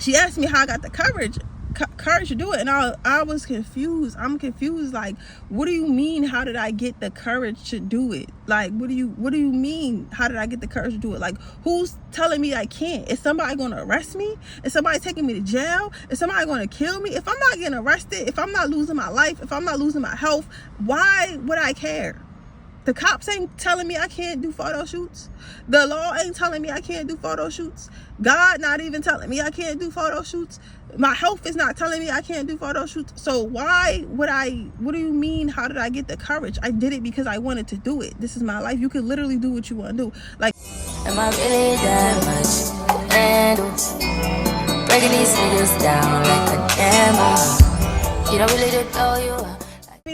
she asked me how I got the courage to do it, and I was confused. I'm confused, like, what do you mean, how did I get the courage to do it? Like, what do you mean, how did I get the courage to do it? Like, who's telling me I can't? Is somebody going to arrest me? Is somebody taking me to jail? Is somebody going to kill me? If I'm not getting arrested, if I'm not losing my life, if I'm not losing my health, why would I care? The cops ain't telling me I can't do photo shoots. The law ain't telling me I can't do photo shoots. God not even telling me I can't do photo shoots. My health is not telling me I can't do photo shoots. So why would I, what do you mean, how did I get the courage? I did it because I wanted to do it. This is my life. You can literally do what you want to do. Like, am I really that much? And breaking these niggas down like a camera. You don't really know you.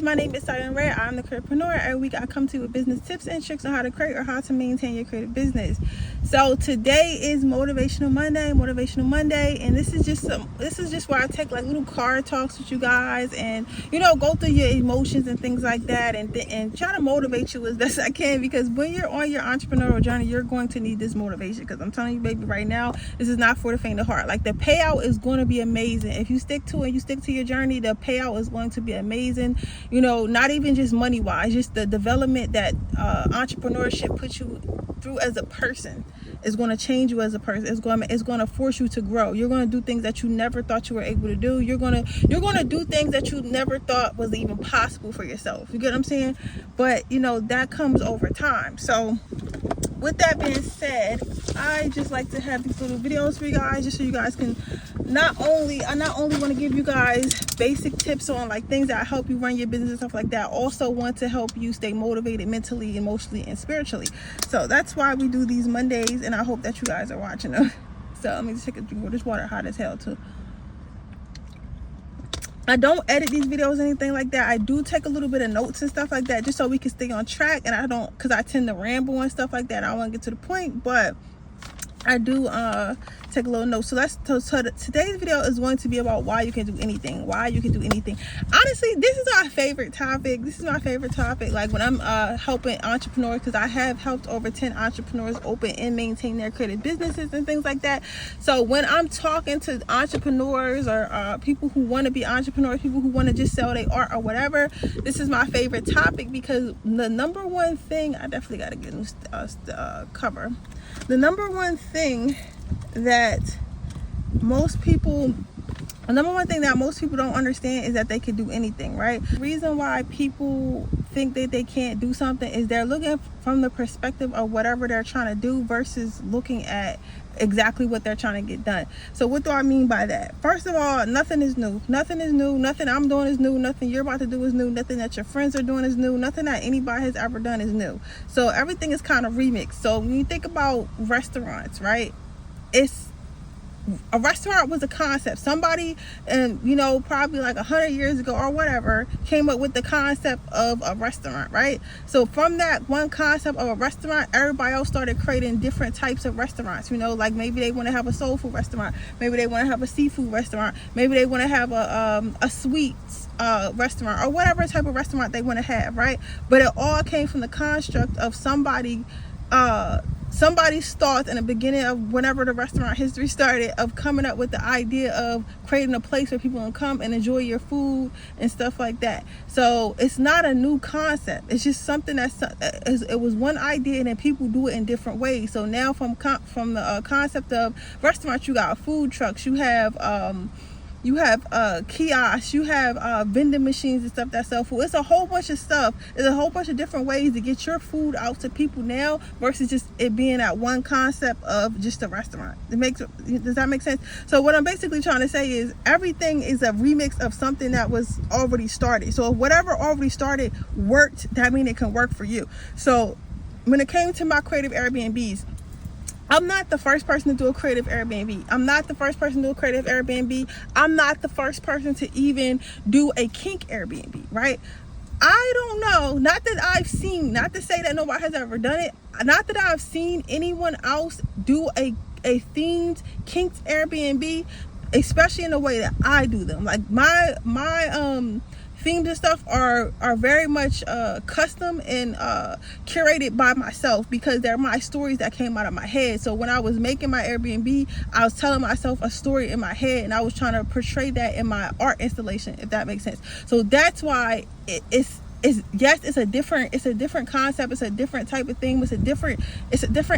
My name is Silent Red. I'm the creatorpreneur. Every week I come to you with business tips and tricks on how to create or how to maintain your creative business. So today is Motivational Monday, and this is just where I take like little card talks with you guys, and go through your emotions and things like that, and try to motivate you as best I can, because when you're on your entrepreneurial journey, you're going to need this motivation. Because I'm telling you, baby, right now, this is not for the faint of heart. Like, the payout is going to be amazing if you stick to it. You stick to your journey. The payout is going to be amazing. Not even just money wise, just the development that entrepreneurship puts you through as a person is going to change you as a person. It's going to force you to grow. You're going to do things that you never thought you were able to do. You're going to do things that you never thought was even possible for yourself. You get what I'm saying? But that comes over time. So with that being said, I just like to have these little videos for you guys, just so you guys can I not only want to give you guys basic tips on like things that help you run your business and stuff like that, also want to help you stay motivated mentally, emotionally, and spiritually. So that's why we do these Mondays, and I hope that you guys are watching them. So let me just take a drink of this water, hot as hell too. I don't edit these videos or anything like that. I do take a little bit of notes and stuff like that, just so we can stay on track, and because I tend to ramble and stuff like that. I want to get to the point, but I do take a little note. So today's video is going to be about why you can do anything. Honestly, this is my favorite topic. Like, when I'm helping entrepreneurs, because I have helped over 10 entrepreneurs open and maintain their creative businesses and things like that. So when I'm talking to entrepreneurs or people who want to be entrepreneurs, people who want to just sell their art or whatever, this is my favorite topic, because the number one thing, I definitely got to get a new cover. The number one thing that most people don't understand is that they can do anything, right? The reason why people think that they can't do something is they're looking from the perspective of whatever they're trying to do versus looking at exactly what they're trying to get done. So what do I mean by that? First of all, nothing is new. Nothing I'm doing is new. Nothing you're about to do is new. Nothing that your friends are doing is new. Nothing that anybody has ever done is new. So everything is kind of remixed. So when you think about restaurants, right? A restaurant was a concept. Somebody, probably like 100 years ago or whatever, came up with the concept of a restaurant, right? So from that one concept of a restaurant, everybody else started creating different types of restaurants. Like, maybe they want to have a soul food restaurant, maybe they want to have a seafood restaurant, maybe they want to have a sweets restaurant, or whatever type of restaurant they want to have, right? But it all came from the construct of somebody's thoughts in the beginning of whenever the restaurant history started, of coming up with the idea of creating a place where people can come and enjoy your food and stuff like that. So it's not a new concept. It's just something it was one idea, and then people do it in different ways. So now from the concept of restaurants, you got food trucks, you have kiosks, you have vending machines and stuff that sell food. It's a whole bunch of stuff. There's a whole bunch of different ways to get your food out to people now, versus just it being that one concept of just a restaurant. Does that make sense? So what I'm basically trying to say is everything is a remix of something that was already started. So if whatever already started worked, that means it can work for you. So when it came to my creative Airbnbs, I'm not the first person to do a creative Airbnb. I'm not the first person to even do a kink Airbnb, right? I don't know, not to say that nobody has ever done it, not that I've seen anyone else do a themed kink Airbnb, especially in the way that I do them. Like, my themes and stuff are very much custom and curated by myself, because they're my stories that came out of my head. So when I was making my Airbnb, I was telling myself a story in my head, and I was trying to portray that in my art installation, if that makes sense. So that's why it's a different concept, it's a different type of thing, it's a different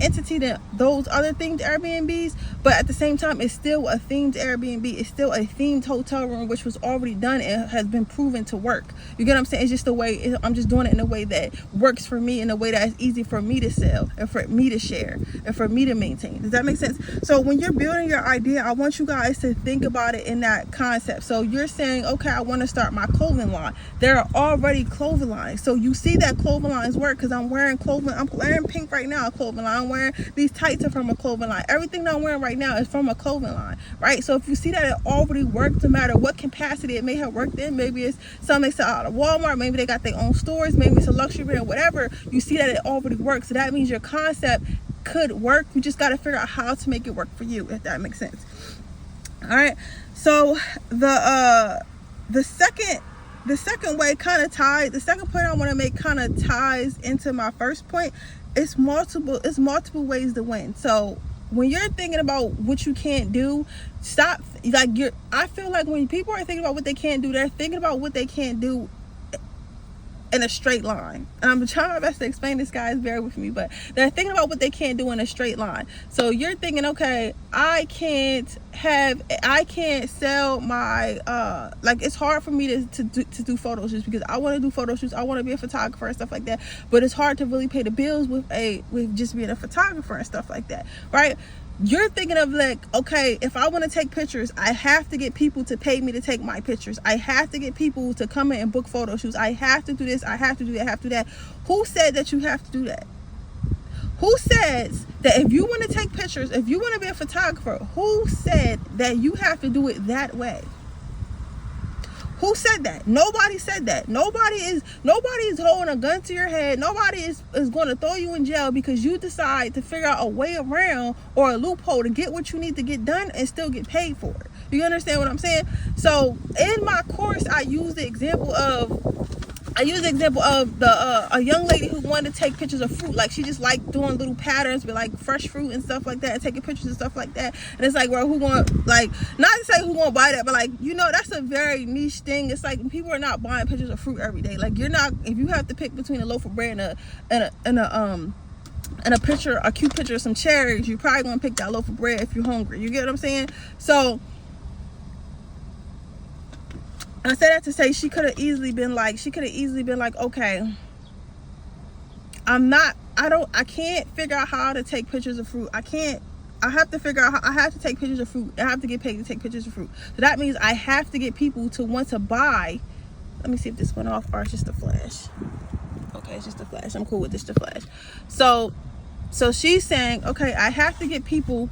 entity than those other themed Airbnbs, but at the same time it's still a themed Airbnb, it's still a themed hotel room, which was already done and has been proven to work. You get what I'm saying? It's just the way, I'm just doing it in a way that works for me, in a way that is easy for me to sell and for me to share and for me to maintain. Does that make sense? So when you're building your idea, I want you guys to think about it in that concept. So you're saying, okay, I want to start my clothing line. There are already clothing lines. So you see that clothing lines work, because I'm wearing clothing. I'm wearing pink right now, a clothing line. I'm wearing these tights are from a clothing line. Everything that I'm wearing right now is from a clothing line, right? So if you see that it already works, no matter what capacity it may have worked in, maybe it's something they sell out of Walmart, maybe they got their own stores, maybe it's a luxury brand, whatever, you see that it already works. So that means your concept could work. You just got to figure out how to make it work for you, if that makes sense. All right. So the second way kind of ties, the second point I want to make kind of ties into my first point. It's multiple ways to win. So when you're thinking about what you can't do, stop. I feel like when people are thinking about what they can't do, they're thinking about what they can't do in a straight line. And I'm trying my best to explain this, guys, bear with me, but they're thinking about what they can't do in a straight line. So you're thinking, okay, I can't sell my it's hard for me to do photo shoots, because I want to do photo shoots, I want to be a photographer and stuff like that, but it's hard to really pay the bills with just being a photographer and stuff like that, right? You're thinking of like, okay, if I want to take pictures, I have to get people to pay me to take my pictures. I have to get people to come in and book photo shoots. I have to do this. I have to do that. I have to do that. Who said that you have to do that? Who says that if you want to take pictures, if you want to be a photographer, who said that you have to do it that way? Who said that? Nobody said that. Nobody is holding a gun to your head. Nobody is going to throw you in jail because you decide to figure out a way around or a loophole to get what you need to get done and still get paid for it. You understand what I'm saying? So in my course, I use the example of a young lady who wanted to take pictures of fruit. Like, she just liked doing little patterns with like fresh fruit and stuff like that, and taking pictures and stuff like that. And it's like, well, who want, like, not to say who won't buy that, but like, you know, that's a very niche thing. It's like people are not buying pictures of fruit every day. Like, you're not, if you have to pick between a loaf of bread and a picture, a cute picture of some cherries, you're probably gonna pick that loaf of bread if you're hungry. You get what I'm saying? So I said that to say she could have easily been like, okay, I can't figure out how to take pictures of fruit. I have to figure out how I have to take pictures of fruit. I have to get paid to take pictures of fruit. So that means I have to get people to want to buy. Let me see if this went off or it's just a flash. Okay, it's just a flash. I'm cool with this to flash. So she's saying, okay, I have to get people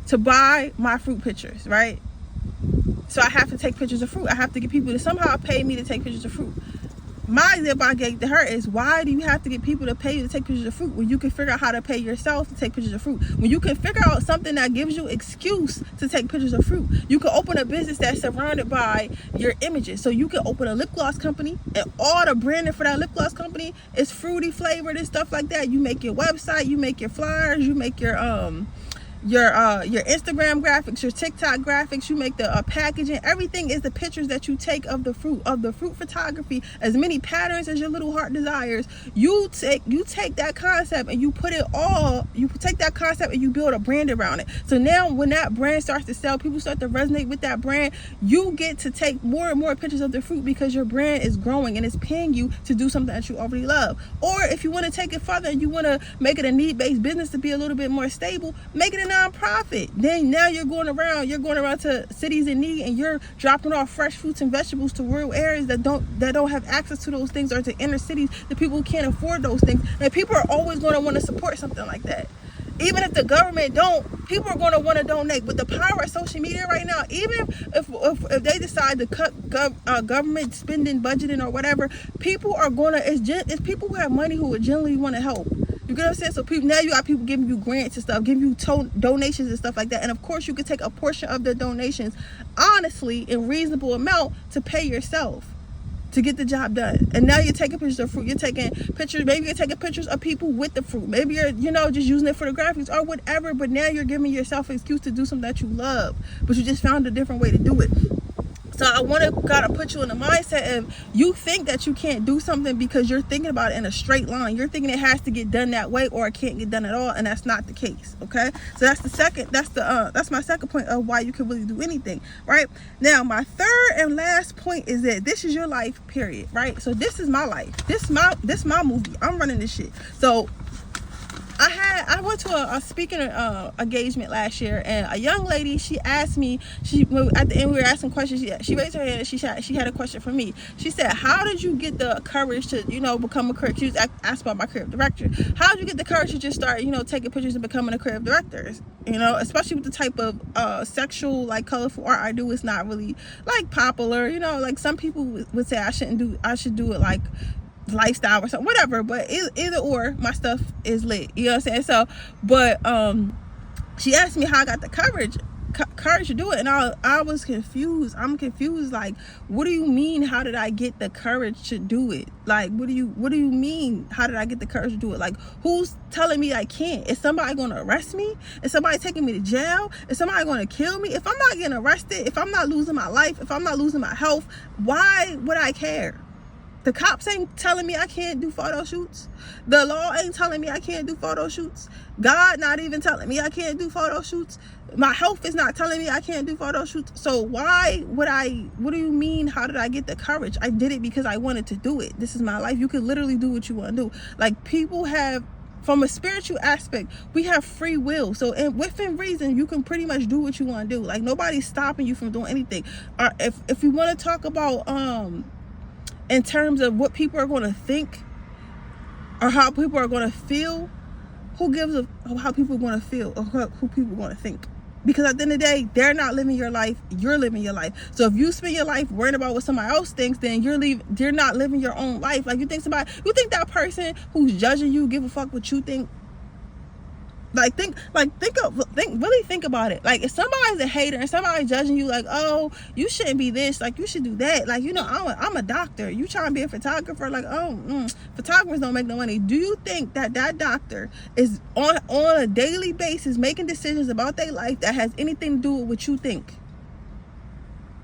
to buy my fruit pictures, right? So I have to take pictures of fruit. I have to get people to somehow pay me to take pictures of fruit. My example I gave to her is, why do you have to get people to pay you to take pictures of fruit when you can figure out how to pay yourself to take pictures of fruit? When you can figure out something that gives you excuse to take pictures of fruit. You can open a business that's surrounded by your images. So you can open a lip gloss company, and all the branding for that lip gloss company is fruity flavored and stuff like that. You make your website, you make your flyers, you make your Instagram graphics, your TikTok graphics, you make the packaging. Everything is the pictures that you take of the fruit photography, as many patterns as your little heart desires. You take that concept and you take that concept and you build a brand around it. So now when that brand starts to sell, people start to resonate with that brand, you get to take more and more pictures of the fruit because your brand is growing and it's paying you to do something that you already love. Or if you want to take it further and you want to make it a need-based business to be a little bit more stable, make it a non-profit. Then now you're going around to cities in need and you're dropping off fresh fruits and vegetables to rural areas that don't have access to those things, or to inner cities, the people who can't afford those things. And people are always going to want to support something like that. Even if the government don't, people are going to want to donate. With the power of social media right now, even if they decide to cut government spending, budgeting, or whatever, people are going to, it's people who have money who would generally want to help. You get what I'm saying? So now you got people giving you grants and stuff, giving you donations and stuff like that. And of course, you could take a portion of the donations, honestly, in reasonable amount, to pay yourself. to get the job done. And now you're taking pictures of fruit. You're taking pictures. Maybe you're taking pictures of people with the fruit. Maybe you're, just using it for the graphics or whatever. But now you're giving yourself an excuse to do something that you love, but you just found a different way to do it. So I gotta put you in the mindset of, you think that you can't do something because you're thinking about it in a straight line. You're thinking it has to get done that way or it can't get done at all, and that's not the case. Okay, so that's my second point of why you can really do anything. Right now, my third and last point is that this is your life, period. Right, so this is my life. This my movie. I'm running this shit. So I went to a speaking engagement last year, and a young lady, she asked me, at the end we were asking questions, she raised her hand and she had a question for me. She said, how did you get the courage to become a career, she was asked about my creative director, how did you get the courage to just start taking pictures and becoming a creative director, especially with the type of sexual, like, colorful art I do. It's not really like popular, like some people would say I should do it like lifestyle or something, whatever, but either or, my stuff is lit, you know what I'm saying? So, but she asked me how I got the courage to do it, and I was confused. I'm confused, like, what do you mean, how did I get the courage to do it? Like, what do you mean, how did I get the courage to do it? Like, who's telling me I can't? Is somebody going to arrest me? Is somebody taking me to jail? Is somebody going to kill me? If I'm not getting arrested, if I'm not losing my life, if I'm not losing my health, why would I care? The cops ain't telling me I can't do photo shoots. The law ain't telling me I can't do photo shoots. God not even telling me I can't do photo shoots. My health is not telling me I can't do photo shoots. So why would I? What do you mean, how did I get the courage? I did it because I wanted to do it. This is my life. You can literally do what you want to do. Like, people have, from a spiritual aspect, we have free will. So within reason, you can pretty much do what you want to do. Like, nobody's stopping you from doing anything. Or if you want to talk about in terms of what people are going to think or how people are going to feel, who gives a how people are going to feel or who people are going to think? Because at the end of the day, they're not living your life, you're living your life. So if you spend your life worrying about what somebody else thinks, then you're not living your own life. Like, you think that person who's judging you give a fuck what you think? Really think about it. Like, if somebody's a hater and somebody's judging you, like, oh, you shouldn't be this, like, you should do that, like, I'm a doctor, you trying to be a photographer, like, photographers don't make no money. Do you think that doctor is on a daily basis making decisions about their life that has anything to do with what you think?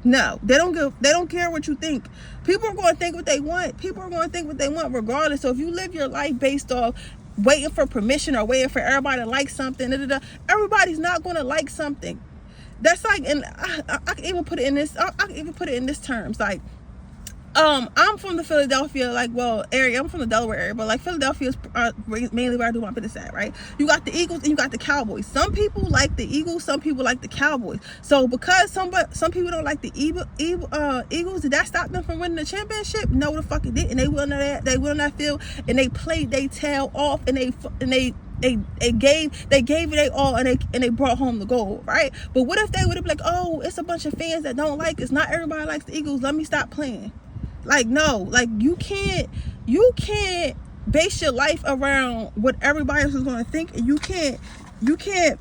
No, they don't care what you think. People are going to think what they want. People are going to think what they want regardless. So if you live your life based off waiting for permission or waiting for everybody to like something, everybody's not going to like something. That's like, and I can even put it in this. I can even put it in this terms. Like, I'm from the Philadelphia, area. I'm from the Delaware area, but like, Philadelphia is mainly where I do my business at, right? You got the Eagles and you got the Cowboys. Some people like the Eagles, some people like the Cowboys. So because some people don't like the Eagles, did that stop them from winning the championship? No, the fuck it didn't. They went on that field and they played their tail off, and they gave it their all, and they brought home the gold, right? But what if they would have been like, oh, it's a bunch of fans that don't like us, not everybody likes the Eagles, let me stop playing? Like, no, like, you can't base your life around what everybody else is going to think, and you can't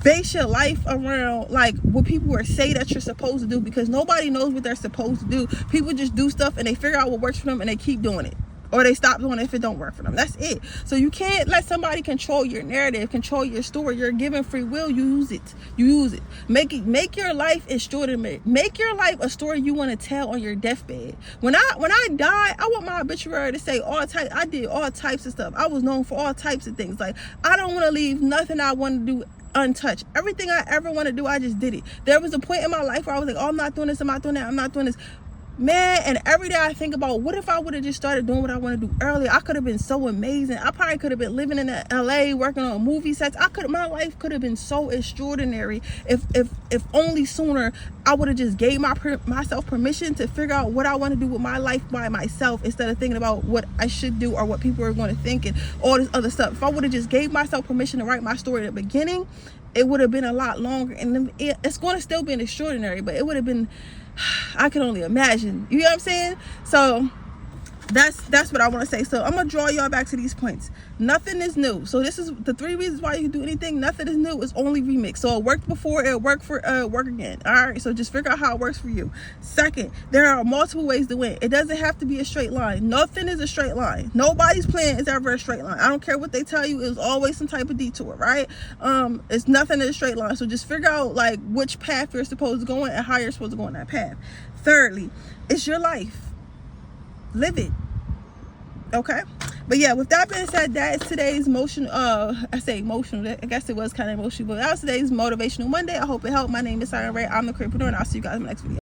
base your life around like what people are say that you're supposed to do, because nobody knows what they're supposed to do. People just do stuff and they figure out what works for them and they keep doing it, or they stop doing it if it don't work for them. That's it. So you can't let somebody control your narrative, control your story. You're given free will. You use it. Make your life extraordinary. Make your life a story you want to tell on your deathbed. When I die, I want my obituary to say I did all types of stuff. I was known for all types of things. Like, I don't want to leave nothing I want to do untouched. Everything I ever want to do, I just did it. There was a point in my life where I was like, oh, I'm not doing this, I'm not doing that, I'm not doing this. Man, and every day I think about, what if I would have just started doing what I want to do earlier? I could have been so amazing. I probably could have been living in LA, working on movie sets. My life could have been so extraordinary if only sooner I would have just gave myself permission to figure out what I want to do with my life by myself, instead of thinking about what I should do or what people are going to think and all this other stuff. If I would have just gave myself permission to write my story at the beginning, it would have been a lot longer, and it's going to still be extraordinary, but it would have been, I can only imagine. You know what I'm saying? So that's what I want to say. So I'm gonna draw y'all back to these points. Nothing is new. So this is the 3 reasons why you can do anything. Nothing is new. It's only remix. So it worked before, it worked for work again. All right, so just figure out how it works for you. Second, there are multiple ways to win. It doesn't have to be a straight line. Nothing is a straight line. Nobody's plan is ever a straight line. I don't care what they tell you, it's always some type of detour, right? It's nothing in a straight line. So just figure out like which path you're supposed to go in and how you're supposed to go in that path. Thirdly, it's your life. Live it. Okay, but yeah, with that being said, that is today's motion. I say emotional, I guess it was kind of emotional, but that was today's motivational Monday. I hope it helped. My name is Siren Ray. I'm the Creepreneur, and I'll see you guys in the next video.